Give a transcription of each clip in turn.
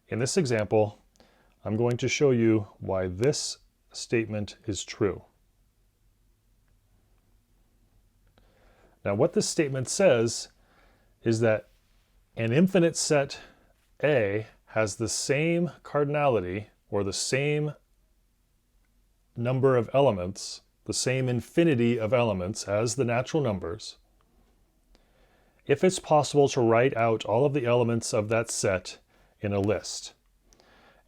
in this example, I'm going to show you why this statement is true. Now, what this statement says is that an infinite set A has the same cardinality, or the same number of elements, the same infinity of elements as the natural numbers, if it's possible to write out all of the elements of that set in a list.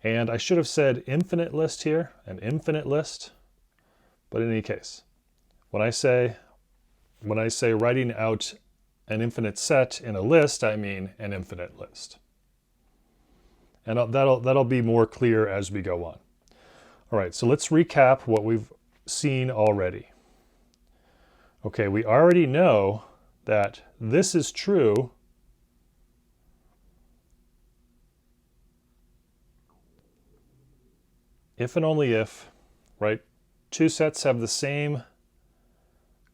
And I should have said infinite list here, an infinite list, but in any case, when I say writing out an infinite set in a list, I mean an infinite list. And that'll be more clear as we go on. All right, so let's recap what we've seen already. Okay, we already know that this is true if and only if, right, two sets have the same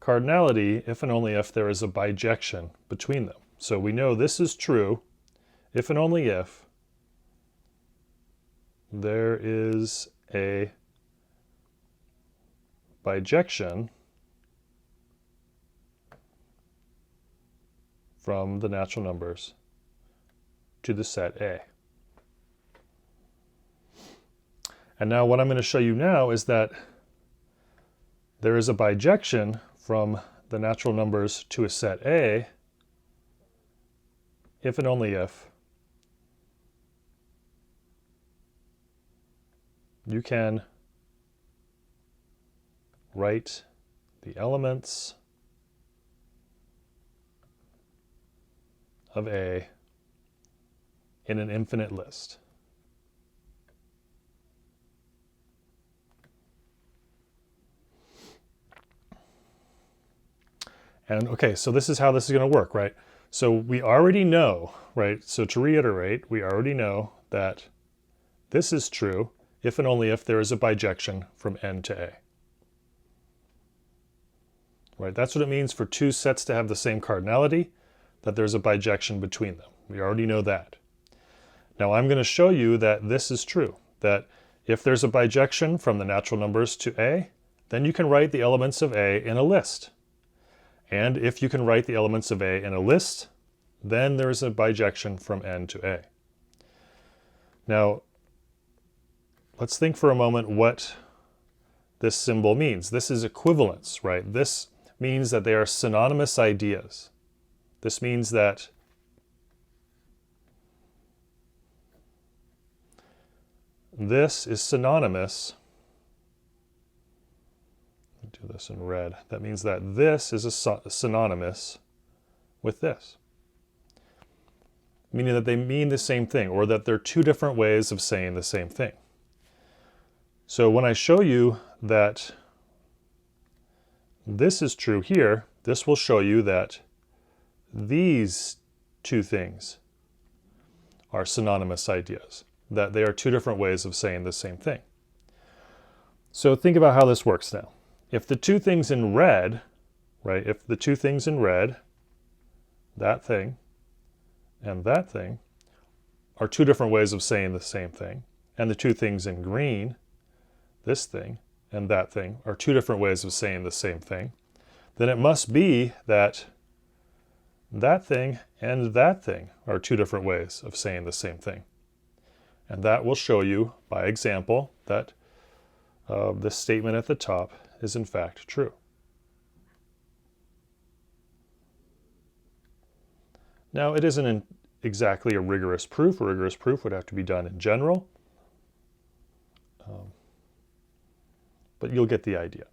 cardinality if and only if there is a bijection between them. So we know this is true if and only if there is a bijection from the natural numbers to the set A. And now what I'm going to show you now is that there is a bijection from the natural numbers to a set A if and only if you can write the elements of A in an infinite list. And okay, so this is how this is going to work, right? So we already know, right? So to reiterate, we already know that this is true if and only if there is a bijection from N to A. Right, that's what it means for two sets to have the same cardinality, that there's a bijection between them. We already know that. Now I'm going to show you that this is true, that if there's a bijection from the natural numbers to A, then you can write the elements of A in a list. And if you can write the elements of A in a list, then there's a bijection from N to A. Now, let's think for a moment what this symbol means. This is equivalence, right? This means that they are synonymous ideas. This means that this is synonymous. Do this in red. That means that this is synonymous with this, meaning that they mean the same thing, or that they're two different ways of saying the same thing. So when I show you that this is true here, this will show you that these two things are synonymous ideas, that they are two different ways of saying the same thing. So think about how this works now. If the two things in red, right, if the two things in red, that thing and that thing, are two different ways of saying the same thing, and the two things in green, this thing and that thing, are two different ways of saying the same thing, then it must be that that thing and that thing are two different ways of saying the same thing. And that will show you, by example, that this statement at the top is in fact true. Now, it isn't exactly a rigorous proof. A rigorous proof would have to be done in general. But you'll get the idea.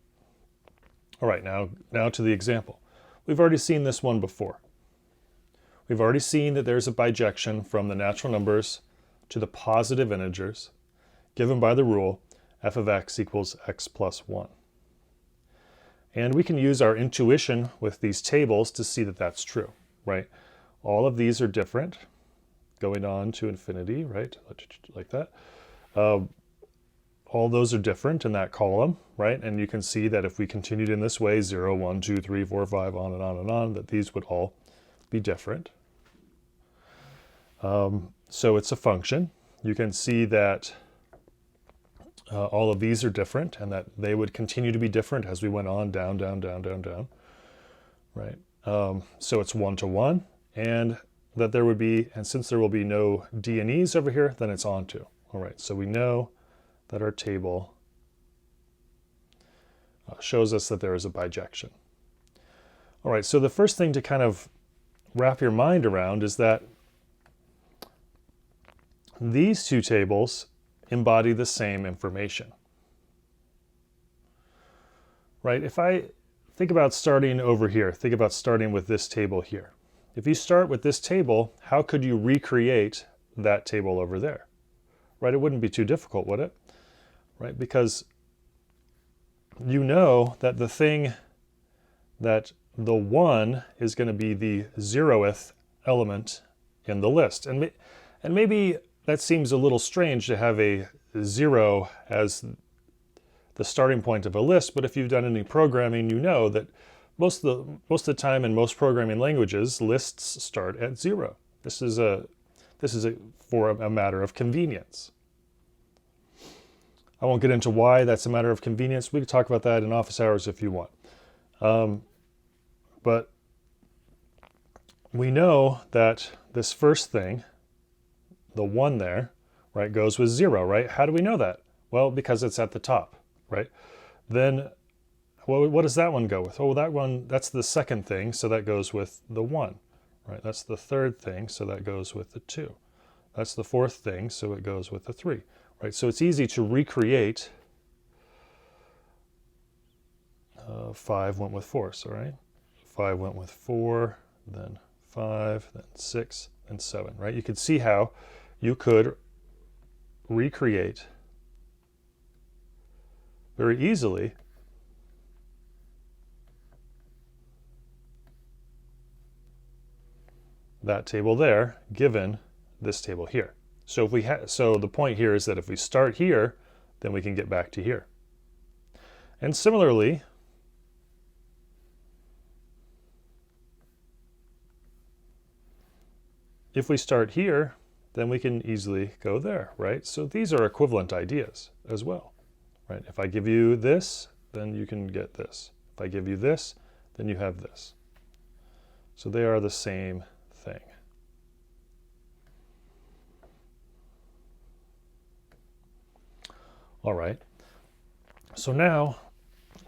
All right, now to the example. We've already seen this one before. We've already seen that there's a bijection from the natural numbers to the positive integers given by the rule f of x equals x plus 1. And we can use our intuition with these tables to see that that's true, right? All of these are different, going on to infinity, right? Like that. All those are different in that column, right? And you can see that if we continued in this way, 0, 1, 2, 3, 4, 5, on and on and on, that these would all be different. So it's a function. you can see that all of these are different and that they would continue to be different as we went on down, down, down, down, down, right? So it's 1 to 1, and that there would be, and since there will be no D and E's over here, then it's onto. All right, so we know that our table shows us that there is a bijection. All right, so the first thing to kind of wrap your mind around is that these two tables embody the same information. Right? If I think about starting over here, think about starting with this table here. If you start with this table, how could you recreate that table over there? Right? It wouldn't be too difficult, would it? Right? Because you know that the thing that the 1 is going to be the 0th element in the list. And maybe that seems a little strange to have a 0 as the starting point of a list, but if you've done any programming, you know that most of the time in most programming languages, lists start at 0. This is for a matter of convenience. I won't get into why that's a matter of convenience. We can talk about that in office hours if you want. But we know that this first thing, the 1 there, right, goes with 0, right? How do we know that? Well, because it's at the top, right? Then, well, what does that one go with? Oh, that one, that's the second thing, so that goes with the 1, right? That's the third thing, so that goes with the 2. That's the fourth thing, so it goes with the 3, right? So it's easy to recreate 5 went with 4, so right? 5 went with 4, then 5, then 6, and 7, right? You could see how you could recreate very easily that table there, given this table here. So if we so the point here is that if we start here, then we can get back to here. And similarly, if we start here, then we can easily go there, right? So these are equivalent ideas as well, right? If I give you this, then you can get this. If I give you this, then you have this. So they are the same thing. All right. So now,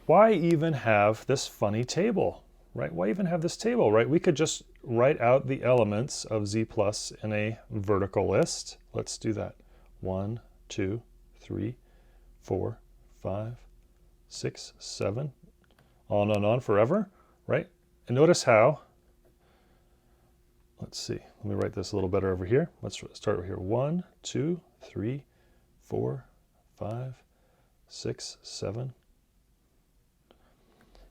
why even have this funny table, right? Why even have this table, right? We could just write out the elements of Z plus in a vertical list. Let's do that. 1, 2, 3, 4, 5, 6, 7, on and on forever, right? And notice how, let's see, let me write this a little better over here. Let's start here. 1, 2, 3, 4, 5, 6, 7.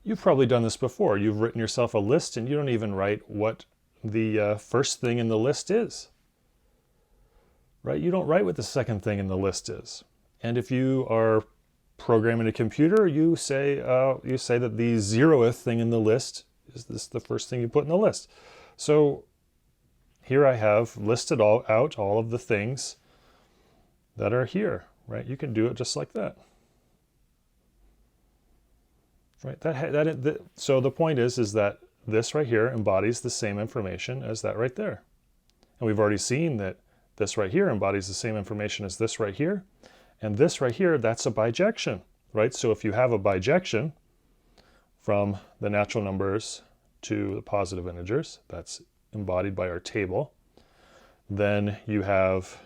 You've probably done this before. You've written yourself a list and you don't even write what the first thing in the list is, right? You don't write what the second thing in the list is. And if you are programming a computer, you say that the 0th thing in the list is this the first thing you put in the list. So here I have listed out all of the things that are here, right? You can do it just like that. Right. So the point is that this right here embodies the same information as that right there. And we've already seen that this right here embodies the same information as this right here. And this right here, that's a bijection, right? So if you have a bijection from the natural numbers to the positive integers, that's embodied by our table, then you have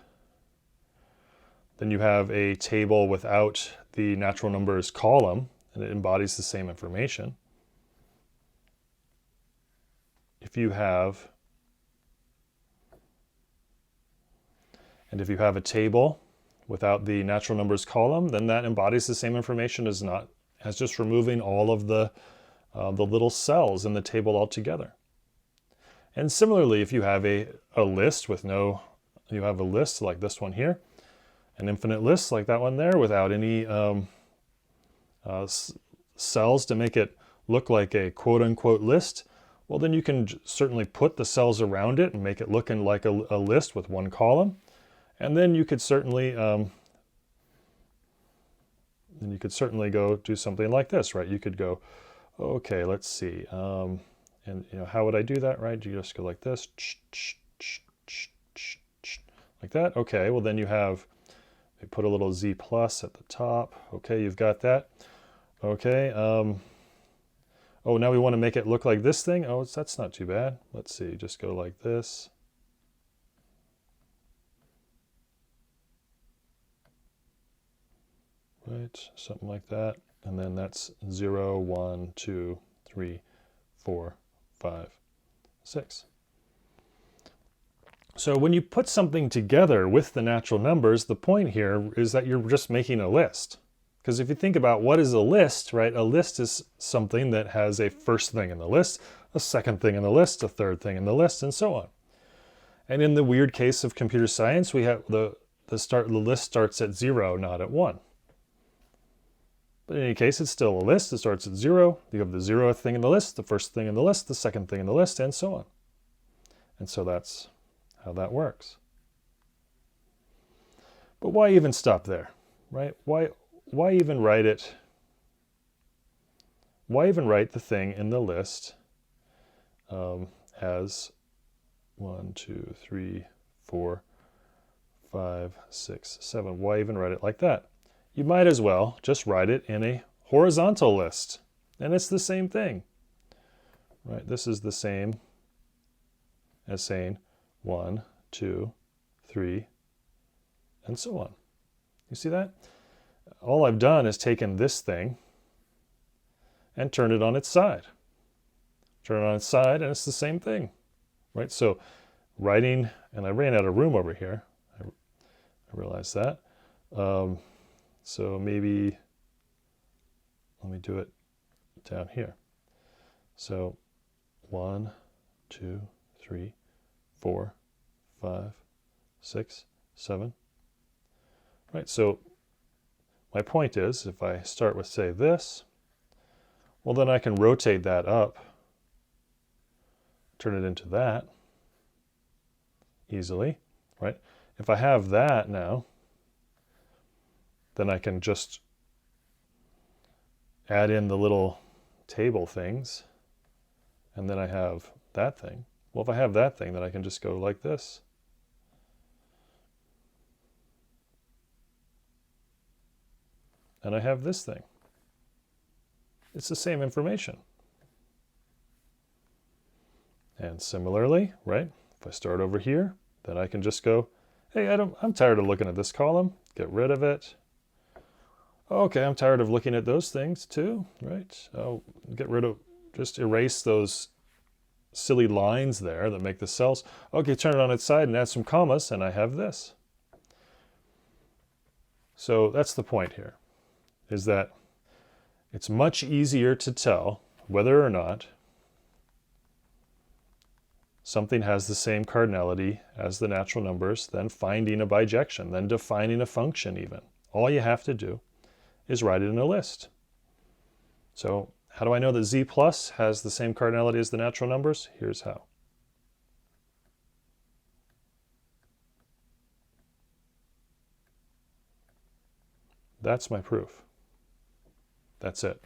a table without the natural numbers column, and it embodies the same information. If you have a table without the natural numbers column, then that embodies the same information as just removing all of the little cells in the table altogether. And similarly, if you have a list with you have a list like this one here, an infinite list like that one there without any cells to make it look like a quote-unquote list, well, then you can certainly put the cells around it and make it look like a list with one column. And then you could certainly go do something like this, right? You could go, okay, let's see. And how would I do that, right? You just go like this, like that. Okay, well then you put a little Z plus at the top. Okay, you've got that. Okay. Oh, now we want to make it look like this thing. Oh, that's not too bad. Let's see, just go like this. Right, something like that. And then that's 0, 1, 2, 3, 4, 5, 6. So when you put something together with the natural numbers, the point here is that you're just making a list. Because if you think about what is a list, right? A list is something that has a first thing in the list, a second thing in the list, a third thing in the list, and so on. And in the weird case of computer science, we have the list starts at 0, not at 1. But in any case, it's still a list. It starts at 0. You have the 0th thing in the list, the first thing in the list, the second thing in the list, and so on. And so that's how that works. But why even stop there, right? Why even write it? Why even write the thing in the list as 1, 2, 3, 4, 5, 6, 7? Why even write it like that? You might as well just write it in a horizontal list, and it's the same thing, right? This is the same as saying 1, 2, 3, and so on. You see that? All I've done is taken this thing and turned it on its side. Turn it on its side, and it's the same thing, right? So writing, and I ran out of room over here. I realized that. So maybe, let me do it down here. So 1, 2, 3, 4, 5, 6, 7. Right, so my point is, if I start with, say, this, well, then I can rotate that up, turn it into that easily, right? If I have that now, then I can just add in the little table things, and then I have that thing. Well, if I have that thing, then I can just go like this. And I have this thing. It's the same information. And similarly, right, if I start over here, then I can just go, hey, I'm tired of looking at this column. Get rid of it. Okay, I'm tired of looking at those things too, right? I'll just erase those silly lines there that make the cells. Okay, turn it on its side and add some commas, and I have this. So that's the point here, is that it's much easier to tell whether or not something has the same cardinality as the natural numbers than finding a bijection, than defining a function even. All you have to do is write it in a list. So how do I know that Z plus has the same cardinality as the natural numbers? Here's how. That's my proof. That's it.